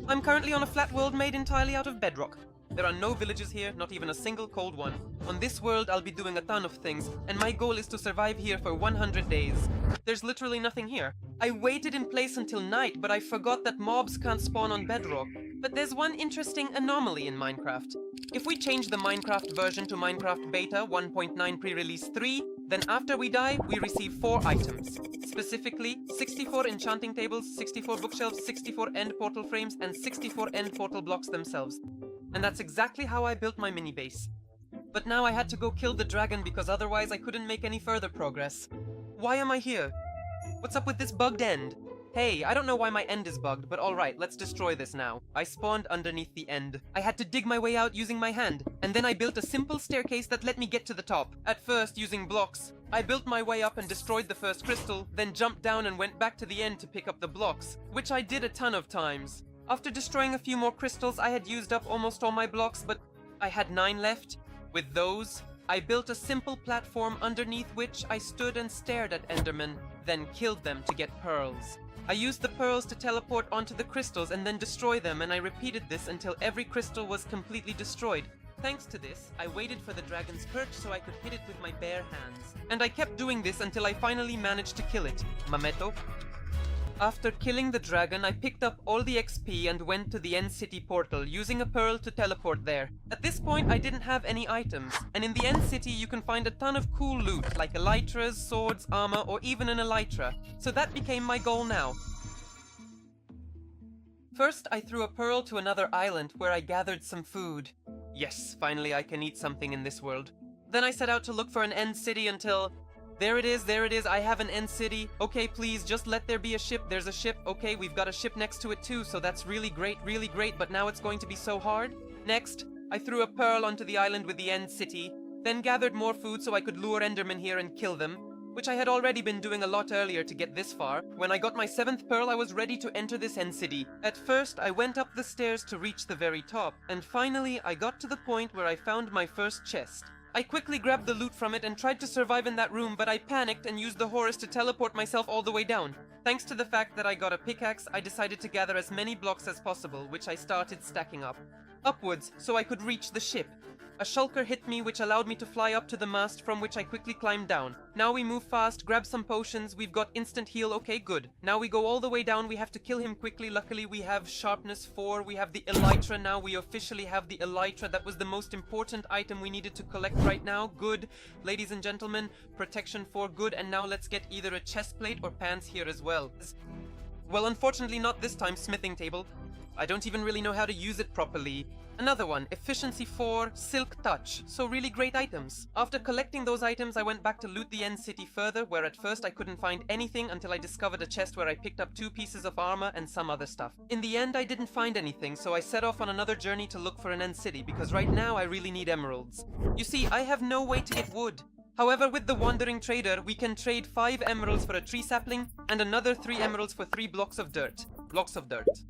I'm currently on a flat world made entirely out of bedrock. There are no villages here, not even a single cold one. On this world, I'll be doing a ton of things, and my goal is to survive here for 100 days. There's literally nothing here. I waited in place until night, but I forgot that mobs can't spawn on bedrock. But there's one interesting anomaly in Minecraft. If we change the Minecraft version to Minecraft Beta 1.9 pre-release 3, then after we die, we receive 4 items. Specifically, 64 enchanting tables, 64 bookshelves, 64 end portal frames, and 64 end portal blocks themselves. And that's exactly how I built my mini base. But now I had to go kill the dragon because otherwise I couldn't make any further progress. Why am I here? What's up with this bugged end? Hey, I don't know why my end is bugged, but alright, let's destroy this now. I spawned underneath the end. I had to dig my way out using my hand, and then I built a simple staircase that let me get to the top. At first, using blocks. I built my way up and destroyed the first crystal, then jumped down and went back to the end to pick up the blocks, which I did a ton of times. After destroying a few more crystals, I had used up almost all my blocks, but I had 9 left. With those, I built a simple platform underneath which I stood and stared at Endermen, then killed them to get pearls. I used the pearls to teleport onto the crystals and then destroy them, and I repeated this until every crystal was completely destroyed. Thanks to this, I waited for the dragon's perch so I could hit it with my bare hands. And I kept doing this until I finally managed to kill it. Mameto. After killing the dragon, I picked up all the XP and went to the End City portal, using a pearl to teleport there. At this point, I didn't have any items, and in the End City you can find a ton of cool loot, like elytras, swords, armor, or even an elytra. So that became my goal now. First, I threw a pearl to another island, where I gathered some food. Yes, finally I can eat something in this world. Then I set out to look for an End City until... There it is, I have an End City. Okay, please, just let there be a ship. There's a ship. Okay, we've got a ship next to it too, so that's really great, but now it's going to be so hard. Next, I threw a pearl onto the island with the End City, then gathered more food so I could lure Endermen here and kill them, which I had already been doing a lot earlier to get this far. When I got my 7th pearl, I was ready to enter this End City. At first, I went up the stairs to reach the very top, and finally, I got to the point where I found my first chest. I quickly grabbed the loot from it and tried to survive in that room, but I panicked and used the Horus to teleport myself all the way down. Thanks to the fact that I got a pickaxe, I decided to gather as many blocks as possible, which I started stacking up. Upwards, so I could reach the ship. A shulker hit me, which allowed me to fly up to the mast, from which I quickly climbed down. Now we move fast, grab some potions, we've got instant heal, okay, good. Now we go all the way down, we have to kill him quickly. Luckily we have sharpness 4, we have the elytra now, we officially have the elytra. That was the most important item we needed to collect right now, good. Ladies and gentlemen, protection 4, good, and now let's get either a chest plate or pants here as well. Well, unfortunately not this time, smithing table. I don't even really know how to use it properly. Another one, efficiency 4, silk touch, so really great items. After collecting those items, I went back to loot the End City further, where at first I couldn't find anything until I discovered a chest where I picked up 2 pieces of armor and some other stuff. In the end, I didn't find anything, so I set off on another journey to look for an End City, because right now I really need emeralds. You see, I have no way to get wood. However, with the Wandering Trader, we can trade 5 emeralds for a tree sapling, and another 3 emeralds for 3 blocks of dirt.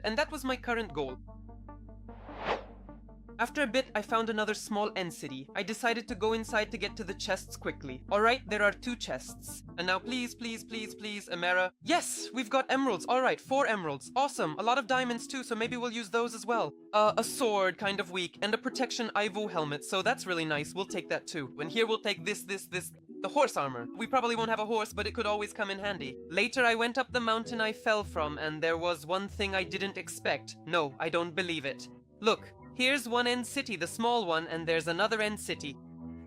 And that was my current goal. After a bit, I found another small End City. I decided to go inside to get to the chests quickly. Alright, there are 2 chests. And now please, Amara. Yes, we've got emeralds. Alright, 4 emeralds. Awesome. A lot of diamonds too, so maybe we'll use those as well. A sword, kind of weak, and a protection Ivo helmet, so that's really nice. We'll take that too. And here we'll take this. The horse armor. We probably won't have a horse, but it could always come in handy. Later, I went up the mountain I fell from, and there was one thing I didn't expect. No, I don't believe it. Look. Here's one End City, the small one, and there's another End City.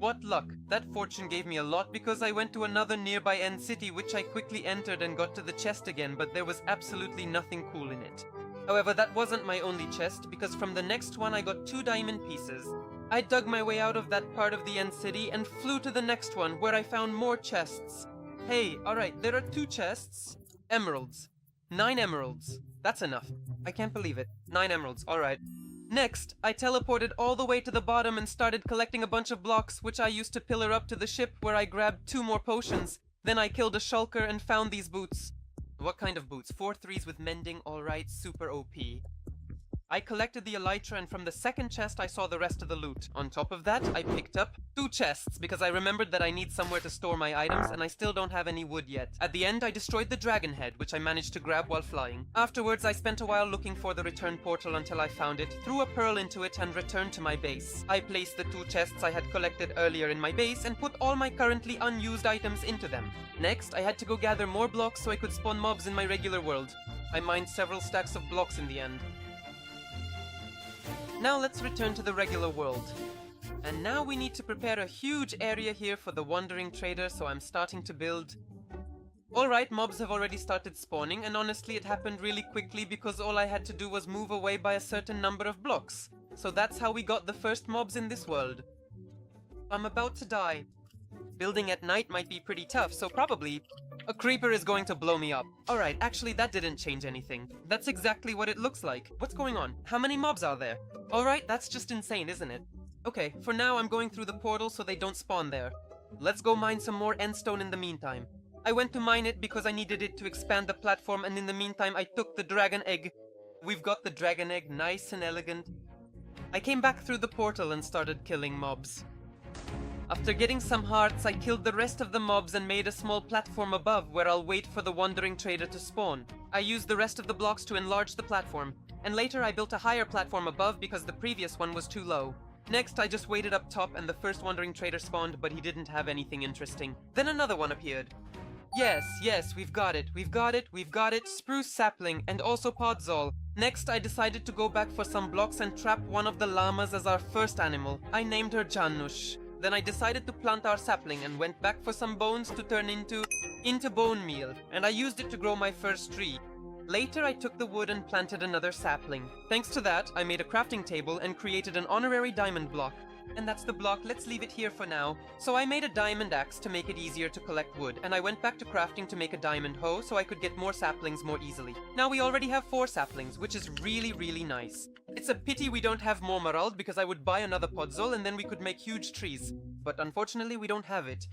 What luck. That fortune gave me a lot because I went to another nearby End City which I quickly entered and got to the chest again, but there was absolutely nothing cool in it. However, that wasn't my only chest, because from the next one I got 2 diamond pieces. I dug my way out of that part of the End City and flew to the next one where I found more chests. Hey, alright, there are 2 chests. Emeralds. 9 emeralds. That's enough. I can't believe it. 9 emeralds, alright. Next, I teleported all the way to the bottom and started collecting a bunch of blocks, which I used to pillar up to the ship, where I grabbed 2 more potions. Then I killed a shulker and found these boots. What kind of boots? 4 3s with mending, alright, super OP. I collected the elytra, and from the second chest I saw the rest of the loot. On top of that, I picked up 2 chests because I remembered that I need somewhere to store my items and I still don't have any wood yet. At the end, I destroyed the dragon head, which I managed to grab while flying. Afterwards, I spent a while looking for the return portal until I found it, threw a pearl into it, and returned to my base. I placed the 2 chests I had collected earlier in my base and put all my currently unused items into them. Next, I had to go gather more blocks so I could spawn mobs in my regular world. I mined several stacks of blocks in the end. Now let's return to the regular world. And now we need to prepare a huge area here for the wandering trader, so I'm starting to build. Alright, mobs have already started spawning, and honestly it happened really quickly because all I had to do was move away by a certain number of blocks. So that's how we got the first mobs in this world. I'm about to die. Building at night might be pretty tough, so probably a creeper is going to blow me up. Alright, actually that didn't change anything. That's exactly what it looks like. What's going on? How many mobs are there? Alright, that's just insane, isn't it? Okay, for now I'm going through the portal so they don't spawn there. Let's go mine some more endstone in the meantime. I went to mine it because I needed it to expand the platform, and in the meantime I took the dragon egg. We've got the dragon egg, nice and elegant. I came back through the portal and started killing mobs. After getting some hearts, I killed the rest of the mobs and made a small platform above where I'll wait for the wandering trader to spawn. I used the rest of the blocks to enlarge the platform, and later I built a higher platform above because the previous one was too low. Next, I just waited up top and the first wandering trader spawned, but he didn't have anything interesting. Then another one appeared. Yes, we've got it, spruce sapling, and also podzol. Next, I decided to go back for some blocks and trap one of the llamas as our first animal. I named her Janusz. Then I decided to plant our sapling and went back for some bones to turn into bone meal, and I used it to grow my first tree. Later, I took the wood and planted another sapling. Thanks to that, I made a crafting table and created an honorary diamond block. And that's the block, let's leave it here for now. So I made a diamond axe to make it easier to collect wood, and I went back to crafting to make a diamond hoe so I could get more saplings more easily. Now we already have 4 saplings, which is really nice. It's a pity we don't have more marald because I would buy another podzol and then we could make huge trees. But unfortunately we don't have it.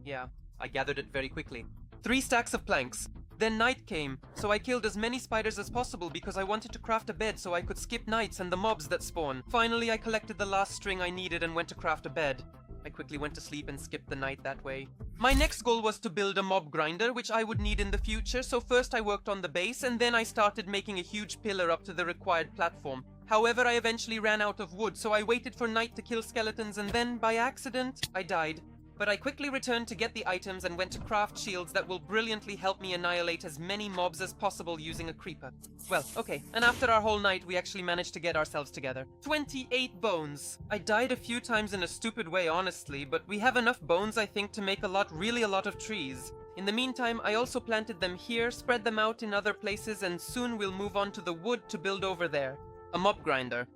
Yeah, I gathered it very quickly. 3 stacks of planks. Then night came, so I killed as many spiders as possible because I wanted to craft a bed so I could skip nights and the mobs that spawn. Finally, I collected the last string I needed and went to craft a bed. I quickly went to sleep and skipped the night that way. My next goal was to build a mob grinder, which I would need in the future, so first I worked on the base and then I started making a huge pillar up to the required platform. However, I eventually ran out of wood, so I waited for night to kill skeletons and then, by accident, I died. But I quickly returned to get the items and went to craft shields that will brilliantly help me annihilate as many mobs as possible using a creeper. Well, okay, and after our whole night, we actually managed to get ourselves together. 28 bones! I died a few times in a stupid way, honestly, but we have enough bones, I think, to make really a lot of trees. In the meantime, I also planted them here, spread them out in other places, and soon we'll move on to the wood to build over there. A mob grinder.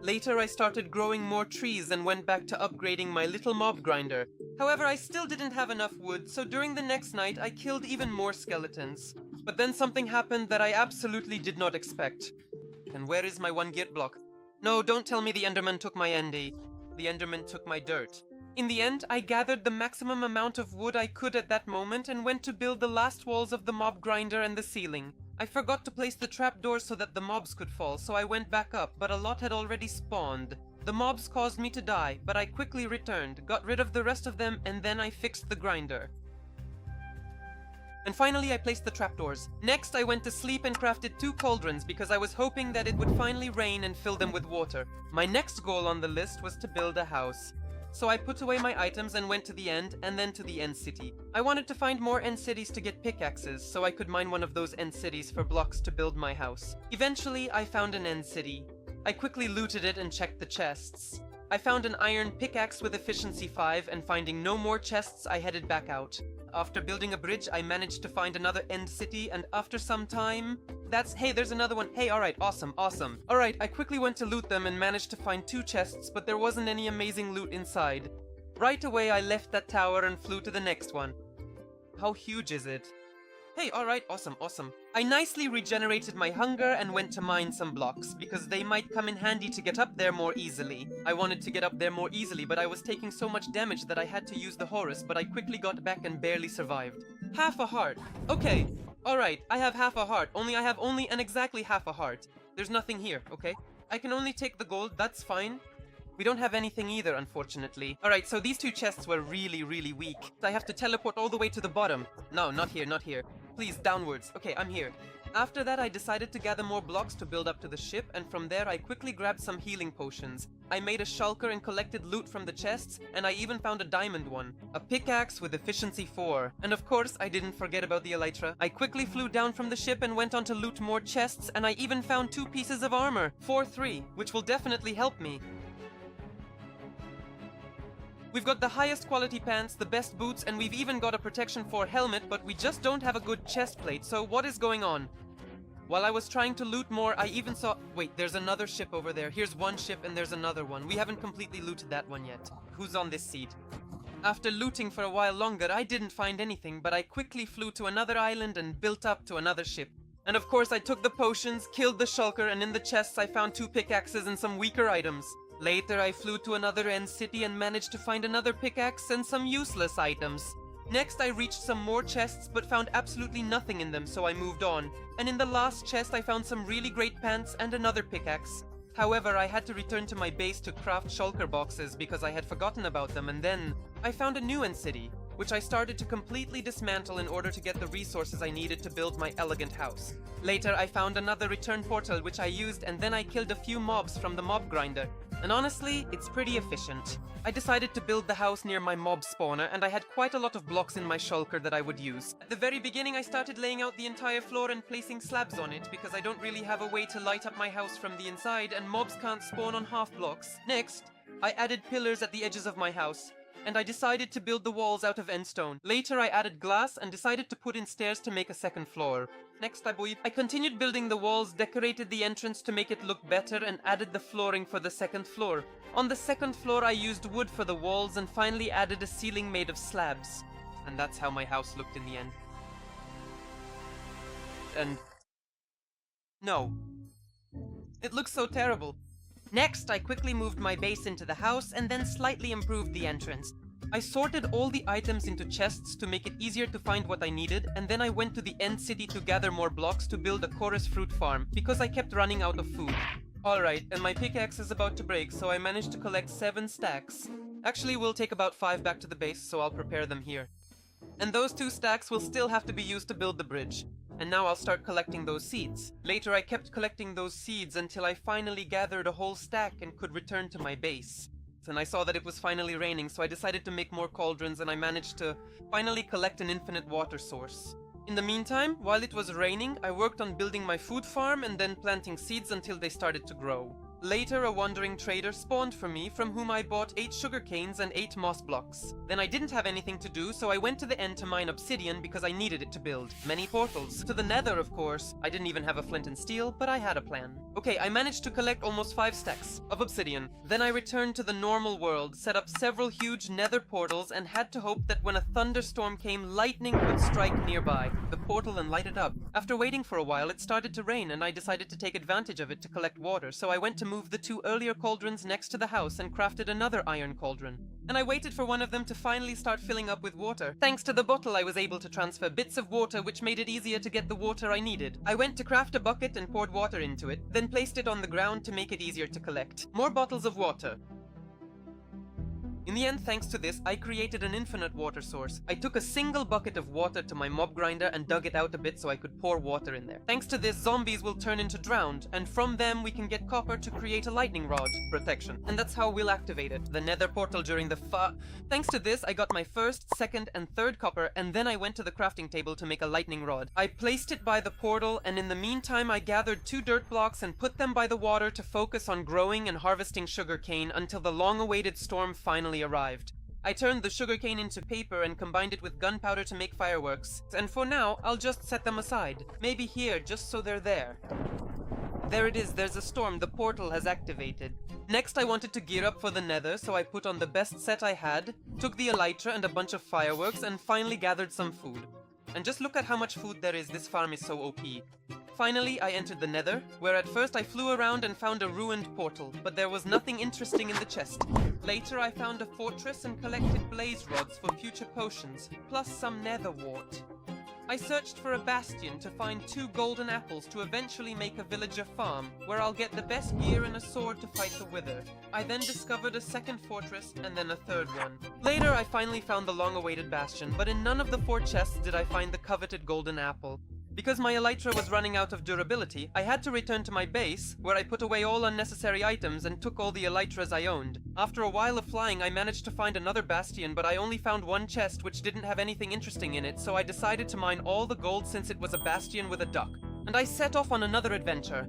Later, I started growing more trees and went back to upgrading my little mob grinder. However, I still didn't have enough wood, so during the next night, I killed even more skeletons. But then something happened that I absolutely did not expect. And where is my 1 gear block? No, don't tell me the Enderman took my ND. The Enderman took my dirt. In the end, I gathered the maximum amount of wood I could at that moment and went to build the last walls of the mob grinder and the ceiling. I forgot to place the trapdoors so that the mobs could fall, so I went back up, but a lot had already spawned. The mobs caused me to die, but I quickly returned, got rid of the rest of them, and then I fixed the grinder. And finally I placed the trapdoors. Next I went to sleep and crafted 2 cauldrons because I was hoping that it would finally rain and fill them with water. My next goal on the list was to build a house. So I put away my items and went to the end, and then to the end city. I wanted to find more end cities to get pickaxes, so I could mine one of those end cities for blocks to build my house. Eventually, I found an end city. I quickly looted it and checked the chests. I found an iron pickaxe with efficiency 5, and finding no more chests, I headed back out. After building a bridge, I managed to find another end city, and after some time... Hey, there's another one. Hey, alright, awesome. Alright, I quickly went to loot them and managed to find 2 chests, but there wasn't any amazing loot inside. Right away, I left that tower and flew to the next one. How huge is it? Hey, alright, awesome, awesome. I nicely regenerated my hunger and went to mine some blocks, because they might come in handy to get up there more easily. I wanted to get up there more easily, but I was taking so much damage that I had to use the Horus, but I quickly got back and barely survived. Half a heart. Okay, alright, I have half a heart, only I have only and exactly half a heart. There's nothing here, okay? I can only take the gold, that's fine. We don't have anything either, unfortunately. Alright, so these two chests were really, really weak. I have to teleport all the way to the bottom. No, not here, not here. Please, downwards. Okay, I'm here. After that, I decided to gather more blocks to build up to the ship, and from there I quickly grabbed some healing potions. I made a shulker and collected loot from the chests, and I even found a diamond one. A pickaxe with efficiency 4. And of course, I didn't forget about the elytra. I quickly flew down from the ship and went on to loot more chests, and I even found 2 pieces of armor. 4-3, which will definitely help me. We've got the highest quality pants, the best boots, and we've even got a protection 4 helmet, but we just don't have a good chest plate, so what is going on? While I was trying to loot more, I even saw... Wait, there's another ship over there. Here's one ship and there's another one. We haven't completely looted that one yet. Who's on this seat? After looting for a while longer, I didn't find anything, but I quickly flew to another island and built up to another ship. And of course I took the potions, killed the shulker, and in the chests I found 2 pickaxes and some weaker items. Later, I flew to another end city and managed to find another pickaxe and some useless items. Next, I reached some more chests but found absolutely nothing in them, so I moved on. And in the last chest, I found some really great pants and another pickaxe. However, I had to return to my base to craft shulker boxes because I had forgotten about them, and then I found a new end city, which I started to completely dismantle in order to get the resources I needed to build my elegant house. Later, I found another return portal which I used, and then I killed a few mobs from the mob grinder. And honestly, it's pretty efficient. I decided to build the house near my mob spawner, and I had quite a lot of blocks in my shulker that I would use. At the very beginning, I started laying out the entire floor and placing slabs on it, because I don't really have a way to light up my house from the inside, and mobs can't spawn on half blocks. Next, I added pillars at the edges of my house, and I decided to build the walls out of endstone. Later, I added glass and decided to put in stairs to make a second floor. Next, I continued building the walls, decorated the entrance to make it look better, and added the flooring for the second floor. On the second floor, I used wood for the walls and finally added a ceiling made of slabs. And that's how my house looked in the end. And... no. It looks so terrible. Next, I quickly moved my base into the house and then slightly improved the entrance. I sorted all the items into chests to make it easier to find what I needed, and then I went to the end city to gather more blocks to build a chorus fruit farm, because I kept running out of food. Alright, and my pickaxe is about to break, so I managed to collect 7 stacks. Actually, we'll take about 5 back to the base, so I'll prepare them here. And those 2 stacks will still have to be used to build the bridge. And now I'll start collecting those seeds. Later I kept collecting those seeds until I finally gathered a whole stack and could return to my base. And I saw that it was finally raining, so I decided to make more cauldrons, and I managed to finally collect an infinite water source. In the meantime, while it was raining, I worked on building my food farm and then planting seeds until they started to grow. Later, a wandering trader spawned for me, from whom I bought 8 sugar canes and 8 moss blocks. Then I didn't have anything to do, so I went to the end to mine obsidian because I needed it to build many portals. To the Nether, of course. I didn't even have a flint and steel, but I had a plan. Okay, I managed to collect almost 5 stacks of obsidian. Then I returned to the normal world, set up several huge Nether portals, and had to hope that when a thunderstorm came, lightning would strike nearby the portal and light it up. After waiting for a while, it started to rain, and I decided to take advantage of it to collect water, so I went to move the 2 earlier cauldrons next to the house and crafted another iron cauldron. And I waited for one of them to finally start filling up with water. Thanks to the bottle, I was able to transfer bits of water, which made it easier to get the water I needed. I went to craft a bucket and poured water into it, then placed it on the ground to make it easier to collect. More bottles of water. In the end, thanks to this, I created an infinite water source. I took a single bucket of water to my mob grinder and dug it out a bit so I could pour water in there. Thanks to this, zombies will turn into drowned, and from them we can get copper to create a lightning rod protection. And that's how we'll activate it. The Nether portal during the Thanks to this, I got my first, second, and third copper, and then I went to the crafting table to make a lightning rod. I placed it by the portal, and in the meantime I gathered 2 dirt blocks and put them by the water to focus on growing and harvesting sugarcane until the long-awaited storm finally arrived. I turned the sugarcane into paper and combined it with gunpowder to make fireworks, and for now, I'll just set them aside. Maybe here, just so they're there. There it is, there's a storm, the portal has activated. Next, I wanted to gear up for the Nether, so I put on the best set I had, took the elytra and a bunch of fireworks, and finally gathered some food. And just look at how much food there is, this farm is so OP. Finally, I entered the Nether, where at first I flew around and found a ruined portal, but there was nothing interesting in the chest. Later I found a fortress and collected blaze rods for future potions, plus some nether wart. I searched for a bastion to find 2 golden apples to eventually make a villager farm, where I'll get the best gear and a sword to fight the wither. I then discovered a second fortress and then a third one. Later I finally found the long-awaited bastion, but in none of the 4 chests did I find the coveted golden apple. Because my elytra was running out of durability, I had to return to my base, where I put away all unnecessary items and took all the elytras I owned. After a while of flying, I managed to find another bastion, but I only found 1 chest which didn't have anything interesting in it, so I decided to mine all the gold since it was a bastion with a duck. And I set off on another adventure.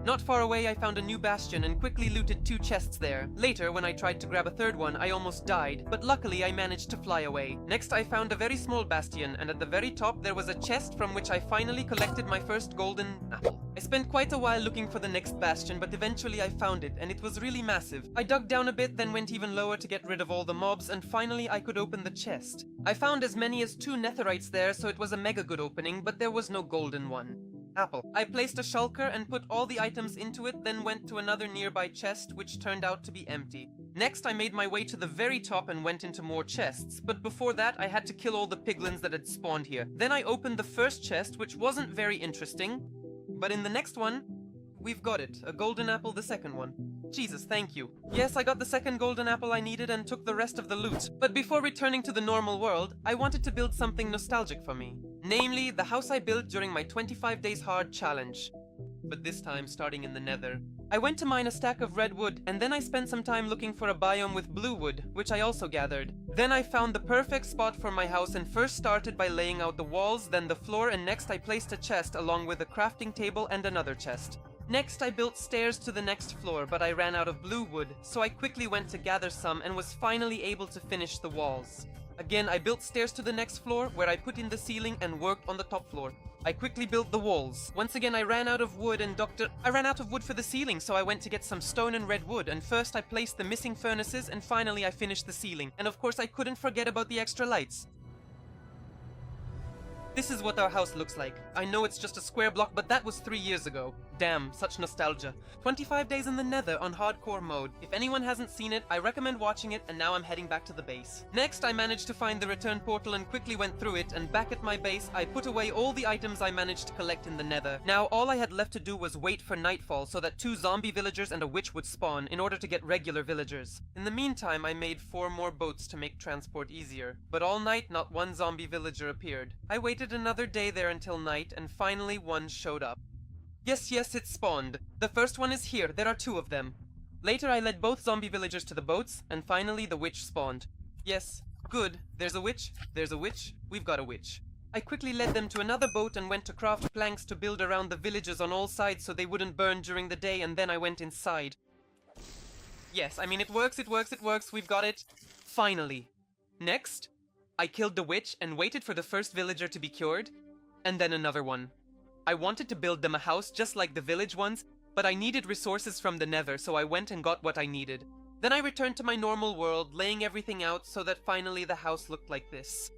Not far away, I found a new bastion and quickly looted 2 chests there. Later, when I tried to grab a third one, I almost died, but luckily I managed to fly away. Next, I found a very small bastion, and at the very top there was a chest from which I finally collected my first golden apple. I spent quite a while looking for the next bastion, but eventually I found it, and it was really massive. I dug down a bit, then went even lower to get rid of all the mobs, and finally I could open the chest. I found as many as 2 netherites there, so it was a mega good opening, but there was no golden one. Apple. I placed a shulker and put all the items into it, then went to another nearby chest, which turned out to be empty. Next, I made my way to the very top and went into more chests, but before that, I had to kill all the piglins that had spawned here. Then I opened the first chest, which wasn't very interesting, but in the next one, we've got it. A golden apple, the second one. Jesus, thank you. Yes, I got the second golden apple I needed and took the rest of the loot. But before returning to the normal world, I wanted to build something nostalgic for me. Namely, the house I built during my 25 days hard challenge. But this time starting in the Nether. I went to mine a stack of red wood, and then I spent some time looking for a biome with blue wood, which I also gathered. Then I found the perfect spot for my house and first started by laying out the walls, then the floor, and next I placed a chest along with a crafting table and another chest. Next, I built stairs to the next floor, but I ran out of blue wood, so I quickly went to gather some and was finally able to finish the walls. Again, I built stairs to the next floor, where I put in the ceiling and worked on the top floor. I quickly built the walls. Once again, I ran out of wood for the ceiling, so I went to get some stone and red wood, and first I placed the missing furnaces, and finally I finished the ceiling. And of course, I couldn't forget about the extra lights. This is what our house looks like. I know it's just a square block, but that was 3 years ago. Damn, such nostalgia. 25 days in the Nether on hardcore mode. If anyone hasn't seen it, I recommend watching it, and now I'm heading back to the base. Next, I managed to find the return portal and quickly went through it, and back at my base, I put away all the items I managed to collect in the Nether. Now, all I had left to do was wait for nightfall so that 2 zombie villagers and a witch would spawn in order to get regular villagers. In the meantime, I made 4 more boats to make transport easier. But all night, not 1 zombie villager appeared. I waited another day there until night, and finally one showed up. Yes, it spawned. The first one is here, there are 2 of them. Later I led both zombie villagers to the boats, and finally the witch spawned. Yes, good, there's a witch, we've got a witch. I quickly led them to another boat and went to craft planks to build around the villages on all sides so they wouldn't burn during the day, and then I went inside. Yes, I mean it works, we've got it. Finally. Next, I killed the witch and waited for the first villager to be cured, and then another one. I wanted to build them a house just like the village ones, but I needed resources from the Nether, so I went and got what I needed. Then I returned to my normal world, laying everything out so that finally the house looked like this.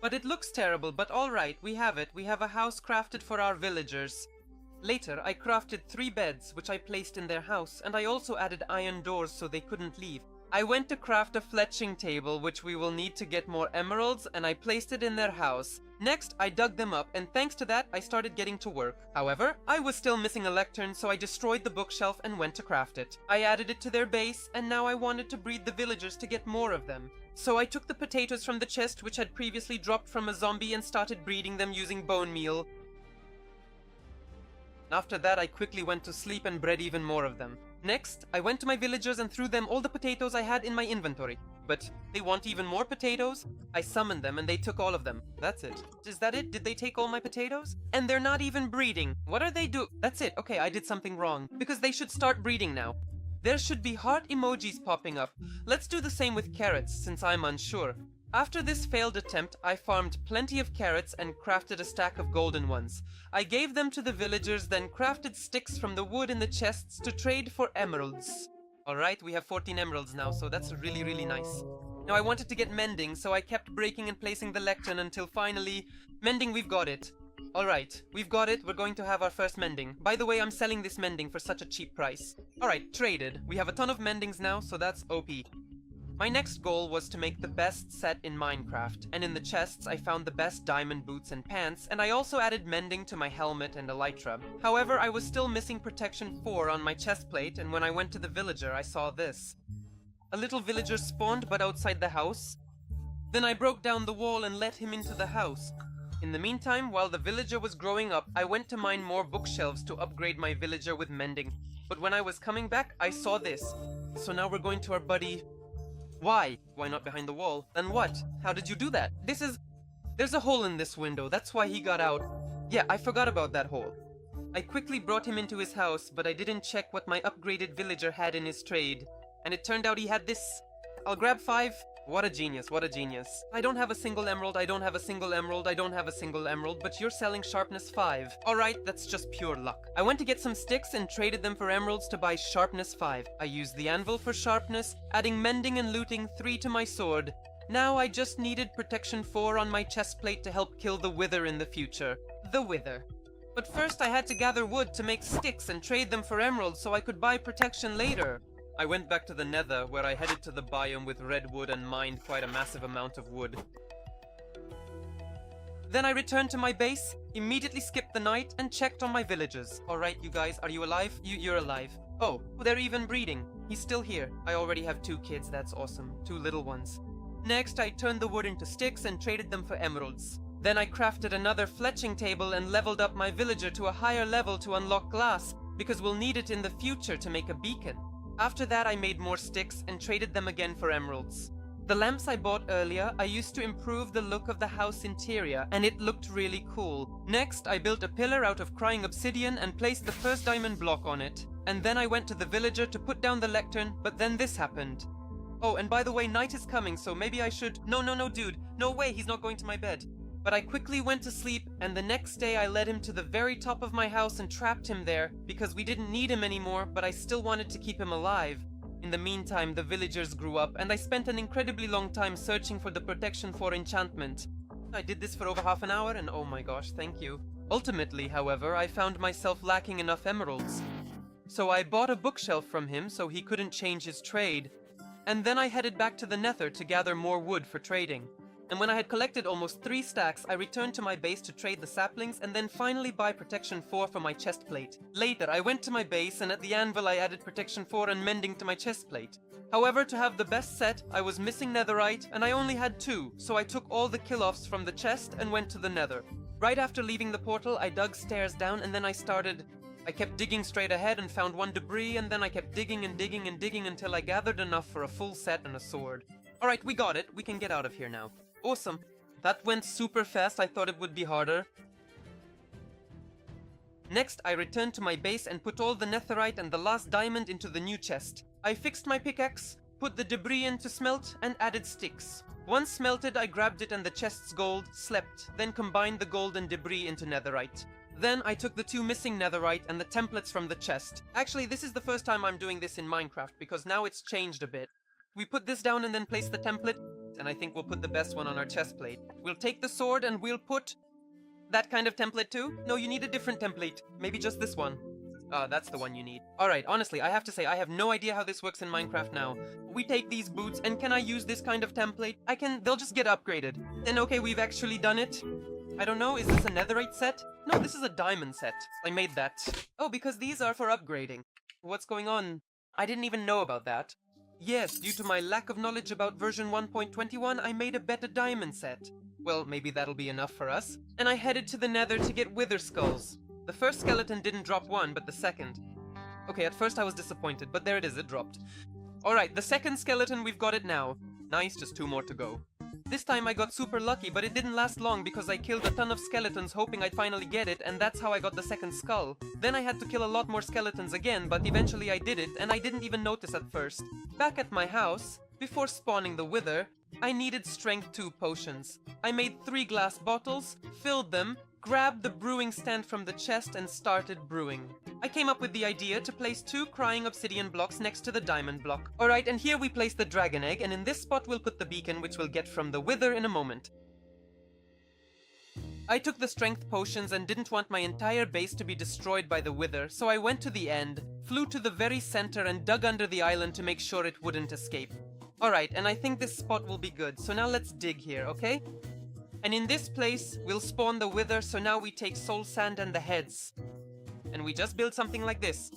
But it looks terrible, but alright, we have it. We have a house crafted for our villagers. Later, I crafted 3 beds, which I placed in their house, and I also added iron doors so they couldn't leave. I went to craft a fletching table, which we will need to get more emeralds, and I placed it in their house. Next, I dug them up, and thanks to that, I started getting to work. However, I was still missing a lectern, so I destroyed the bookshelf and went to craft it. I added it to their base, and now I wanted to breed the villagers to get more of them. So I took the potatoes from the chest which had previously dropped from a zombie and started breeding them using bone meal. After that, I quickly went to sleep and bred even more of them. Next, I went to my villagers and threw them all the potatoes I had in my inventory. But they want even more potatoes? I summoned them and they took all of them. That's it. Is that it? Did they take all my potatoes? And they're not even breeding. What are they do? That's it. Okay, I did something wrong. Because they should start breeding now. There should be heart emojis popping up. Let's do the same with carrots, since I'm unsure. After this failed attempt, I farmed plenty of carrots and crafted a stack of golden ones. I gave them to the villagers, then crafted sticks from the wood in the chests to trade for emeralds. Alright, we have 14 emeralds now, so that's really nice. Now I wanted to get mending, so I kept breaking and placing the lectern until finally... Mending, we've got it. Alright, we've got it. We're going to have our first mending. By the way, I'm selling this mending for such a cheap price. Alright, traded. We have a ton of mendings now, so that's OP. My next goal was to make the best set in Minecraft, and in the chests I found the best diamond boots and pants, and I also added mending to my helmet and elytra. However, I was still missing protection 4 on my chest plate, and when I went to the villager I saw this. A little villager spawned but outside the house. Then I broke down the wall and let him into the house. In the meantime, while the villager was growing up, I went to mine more bookshelves to upgrade my villager with mending. But when I was coming back, I saw this. So now we're going to our buddy... Why? Why not behind the wall? Then what? How did you do that? There's a hole in this window, that's why he got out. Yeah, I forgot about that hole. I quickly brought him into his house, but I didn't check what my upgraded villager had in his trade. And it turned out he had this. I'll grab 5. What a genius, what a genius. I don't have a single emerald, I don't have a single emerald, I don't have a single emerald, but you're selling sharpness 5. Alright, that's just pure luck. I went to get some sticks and traded them for emeralds to buy sharpness 5. I used the anvil for sharpness, adding mending and looting 3 to my sword. Now I just needed protection 4 on my chest plate to help kill the wither in the future. The wither. But first I had to gather wood to make sticks and trade them for emeralds so I could buy protection later. I went back to the Nether, where I headed to the biome with redwood and mined quite a massive amount of wood. Then I returned to my base, immediately skipped the night, and checked on my villagers. Alright, you guys, are you alive? You're alive. Oh, they're even breeding. He's still here. I already have 2 kids, that's awesome. 2 little ones. Next, I turned the wood into sticks and traded them for emeralds. Then I crafted another fletching table and leveled up my villager to a higher level to unlock glass, because we'll need it in the future to make a beacon. After that, I made more sticks and traded them again for emeralds. The lamps I bought earlier, I used to improve the look of the house interior, and it looked really cool. Next, I built a pillar out of crying obsidian and placed the first diamond block on it. And then I went to the villager to put down the lectern, but then this happened. Oh, and by the way, night is coming, so maybe I should... No, dude. No way, he's not going to my bed. But I quickly went to sleep, and the next day I led him to the very top of my house and trapped him there, because we didn't need him anymore, but I still wanted to keep him alive. In the meantime, the villagers grew up, and I spent an incredibly long time searching for the protection for enchantment. I did this for over half an hour, and oh my gosh, thank you. Ultimately, however, I found myself lacking enough emeralds. So I bought a bookshelf from him so he couldn't change his trade. And then I headed back to the Nether to gather more wood for trading. And when I had collected almost 3 stacks, I returned to my base to trade the saplings and then finally buy protection 4 for my chest plate. Later, I went to my base and at the anvil I added protection 4 and mending to my chest plate. However, to have the best set, I was missing netherite and I only had 2, so I took all the kill-offs from the chest and went to the Nether. Right after leaving the portal, I dug stairs down and then I kept digging straight ahead and found 1 debris, and then I kept digging and digging and digging until I gathered enough for a full set and a sword. Alright, we got it. We can get out of here now. Awesome. That went super fast. I thought it would be harder. Next, I returned to my base and put all the netherite and the last diamond into the new chest. I fixed my pickaxe, put the debris in to smelt, and added sticks. Once smelted, I grabbed it and the chest's gold, slept, then combined the gold and debris into netherite. Then I took the 2 missing netherite and the templates from the chest. Actually, this is the first time I'm doing this in Minecraft, because now it's changed a bit. We put this down and then place the template, and I think we'll put the best one on our chest plate. We'll take the sword and we'll put that kind of template too? No, you need a different template. Maybe just this one. That's the one you need. Alright, honestly, I have to say, I have no idea how this works in Minecraft now. We take these boots, and can I use this kind of template? They'll just get upgraded. And okay, we've actually done it. I don't know, is this a netherite set? No, this is a diamond set. I made that. Oh, because these are for upgrading. What's going on? I didn't even know about that. Yes, due to my lack of knowledge about version 1.21, I made a better diamond set. Well, maybe that'll be enough for us. And I headed to the Nether to get wither skulls. The first skeleton didn't drop 1, but the second. Okay, at first I was disappointed, but there it is, it dropped. Alright, the second skeleton, we've got it now. Nice, just 2 more to go. This time I got super lucky, but it didn't last long because I killed a ton of skeletons hoping I'd finally get it, and that's how I got the second skull. Then I had to kill a lot more skeletons again, but eventually I did it, and I didn't even notice at first. Back at my house, before spawning the wither, I needed strength 2 potions. I made 3 glass bottles, filled them, grabbed the brewing stand from the chest and started brewing. I came up with the idea to place 2 crying obsidian blocks next to the diamond block. Alright, and here we place the dragon egg, and in this spot we'll put the beacon, which we'll get from the wither in a moment. I took the strength potions and didn't want my entire base to be destroyed by the wither, so I went to the end, flew to the very center and dug under the island to make sure it wouldn't escape. Alright, and I think this spot will be good, so now let's dig here, okay? And in this place, we'll spawn the wither, so now we take soul sand and the heads. And we just build something like this.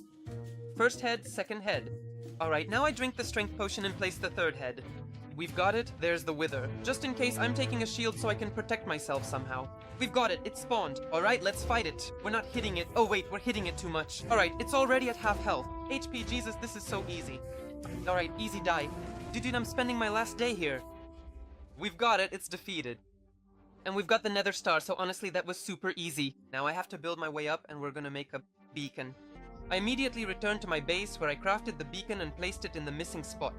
First head, second head. Alright, now I drink the strength potion and place the third head. We've got it, there's the wither. Just in case, I'm taking a shield so I can protect myself somehow. We've got it, it spawned. Alright, let's fight it. We're not hitting it. Oh wait, we're hitting it too much. Alright, it's already at half health. HP, Jesus, this is so easy. Alright, easy die. Dude, I'm spending my last day here. We've got it, it's defeated. And we've got the nether star, so honestly that was super easy. Now I have to build my way up and we're gonna make a beacon. I immediately returned to my base where I crafted the beacon and placed it in the missing spot.